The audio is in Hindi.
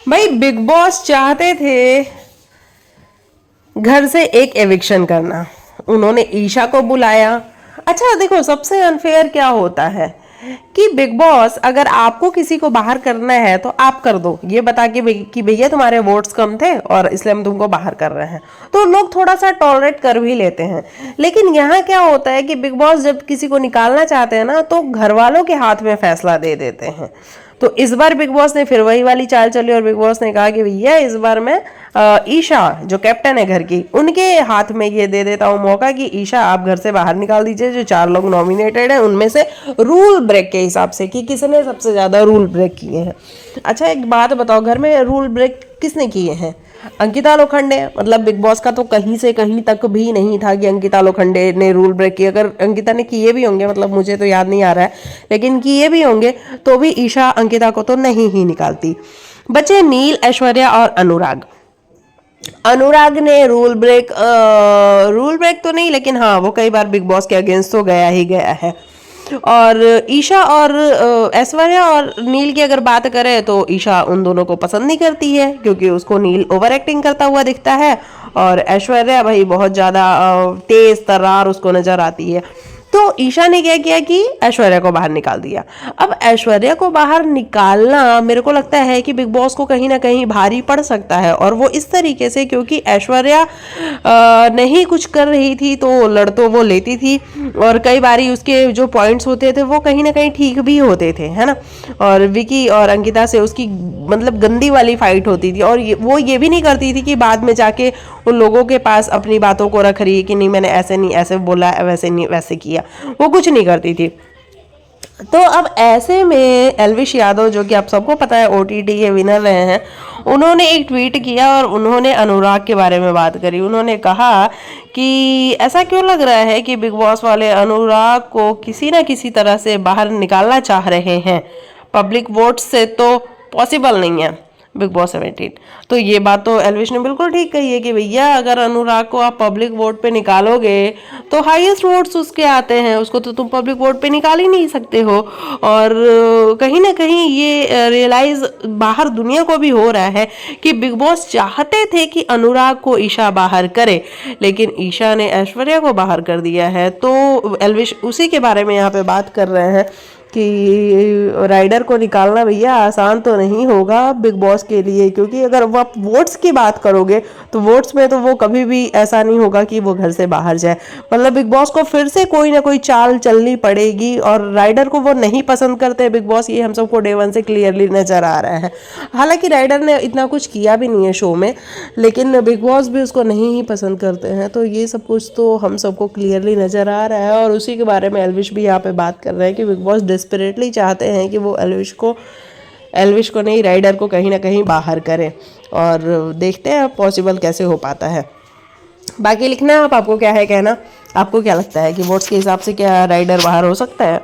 भाई बिग बॉस चाहते थे घर से एक एविक्शन करना, उन्होंने ईशा को बुलाया। अच्छा देखो, सबसे अनफेयर क्या होता है कि बिग बॉस अगर आपको किसी को बाहर करना है तो आप कर दो, ये बता के कि भैया तुम्हारे वोट्स कम थे और इसलिए हम तुमको बाहर कर रहे हैं, तो लोग थोड़ा सा टॉलरेट कर भी लेते हैं। लेकिन यहाँ क्या होता है कि बिग बॉस जब किसी को निकालना चाहते हैं ना, तो घर वालों के हाथ में फैसला दे देते हैं। तो इस बार बिग बॉस ने फिर वही वाली चाल चली और बिग बॉस ने कहा कि भैया इस बार मैं ईशा जो कैप्टन है घर की, उनके हाथ में ये दे देता हूँ मौका कि ईशा आप घर से बाहर निकाल दीजिए जो 4 लोग नॉमिनेटेड हैं उनमें से, रूल ब्रेक के हिसाब से कि किसने सबसे ज्यादा रूल ब्रेक किए हैं। अच्छा एक बात बताओ, घर में रूल ब्रेक किसने किए हैं? अंकिता लोखंडे। मतलब बिग बॉस का तो कहीं से कहीं तक भी नहीं था कि अंकिता लोखंडे ने रूल ब्रेक किया। अगर अंकिता ने किए भी होंगे, मतलब मुझे तो याद नहीं आ रहा है, लेकिन किए भी होंगे तो भी ईशा अंकिता को तो नहीं ही निकालती। बचे नील, ऐश्वर्या और अनुराग। अनुराग ने रूल ब्रेक तो नहीं, लेकिन हाँ वो कई बार बिग बॉस के अगेंस्ट तो गया ही गया है। और ईशा और ऐश्वर्या और नील की अगर बात करें तो ईशा उन दोनों को पसंद नहीं करती है क्योंकि उसको नील ओवर एक्टिंग करता हुआ दिखता है और ऐश्वर्या भाई बहुत ज़्यादा तेज तर्रार उसको नजर आती है। तो ईशा ने क्या किया कि ऐश्वर्या को बाहर निकाल दिया। अब ऐश्वर्या को बाहर निकालना मेरे को लगता है कि बिग बॉस को कहीं ना कहीं भारी पड़ सकता है, और वो इस तरीके से क्योंकि ऐश्वर्या नहीं कुछ कर रही थी तो लड़ तो वो लेती थी, और कई बारी उसके जो पॉइंट्स होते थे वो कहीं ना कहीं ठीक भी होते थे, है ना। और विकी और अंकिता से उसकी मतलब गंदी वाली फाइट होती थी, और वो ये भी नहीं करती थी कि बाद में जाके उन लोगों के पास अपनी बातों को रख रही है कि नहीं मैंने ऐसे नहीं ऐसे बोला, वैसे नहीं वैसे किया, वो कुछ नहीं करती थी। तो अब ऐसे में एल्विश यादव, जो कि आप सबको पता है ओटीटी के विनर रहे हैं, उन्होंने एक ट्वीट किया और उन्होंने अनुराग के बारे में बात करी। उन्होंने कहा कि ऐसा क्यों लग रहा है कि बिग बॉस वाले अनुराग को किसी ना किसी तरह से बाहर निकालना चाह रहे हैं, पब्लिक वोट से तो पॉसिबल नहीं है बिग बॉस 17। तो ये बात तो एल्विश ने बिल्कुल ठीक कही है कि भैया अगर अनुराग को आप पब्लिक वोट पे निकालोगे तो हाईएस्ट वोट्स उसके आते हैं, उसको तो तुम पब्लिक वोट पे निकाल ही नहीं सकते हो। और कहीं ना कहीं ये रियलाइज बाहर दुनिया को भी हो रहा है कि बिग बॉस चाहते थे कि अनुराग को ईशा बाहर करे, लेकिन ईशा ने ऐश्वर्या को बाहर कर दिया है। तो एल्विश उसी के बारे में यहाँ पे बात कर रहे हैं कि राइडर को निकालना भैया आसान तो नहीं होगा बिग बॉस के लिए, क्योंकि अगर वो आप वोट्स की बात करोगे तो वोट्स में तो वो कभी भी ऐसा नहीं होगा कि वो घर से बाहर जाए। मतलब बिग बॉस को फिर से कोई ना कोई चाल चलनी पड़ेगी, और राइडर को वो नहीं पसंद करते बिग बॉस, ये हम सबको डे 1 से क्लियरली नजर आ रहा है। हालांकि राइडर ने इतना कुछ किया भी नहीं है शो में, लेकिन बिग बॉस भी उसको नहीं ही पसंद करते हैं। तो ये सब कुछ तो हम सबको क्लियरली नजर आ रहा है, और उसी के बारे में एल्विश भी यहाँ पे बात कर रहे हैं कि बिग बॉस डेस्परेटली चाहते हैं कि वो एल्विश को नहीं, राइडर को कहीं ना कहीं बाहर करें, और देखते हैं पॉसिबल कैसे हो पाता है। बाकी लिखना आप, आपको क्या है कहना, आपको क्या लगता है कि वोट्स के हिसाब से क्या राइडर बाहर हो सकता है?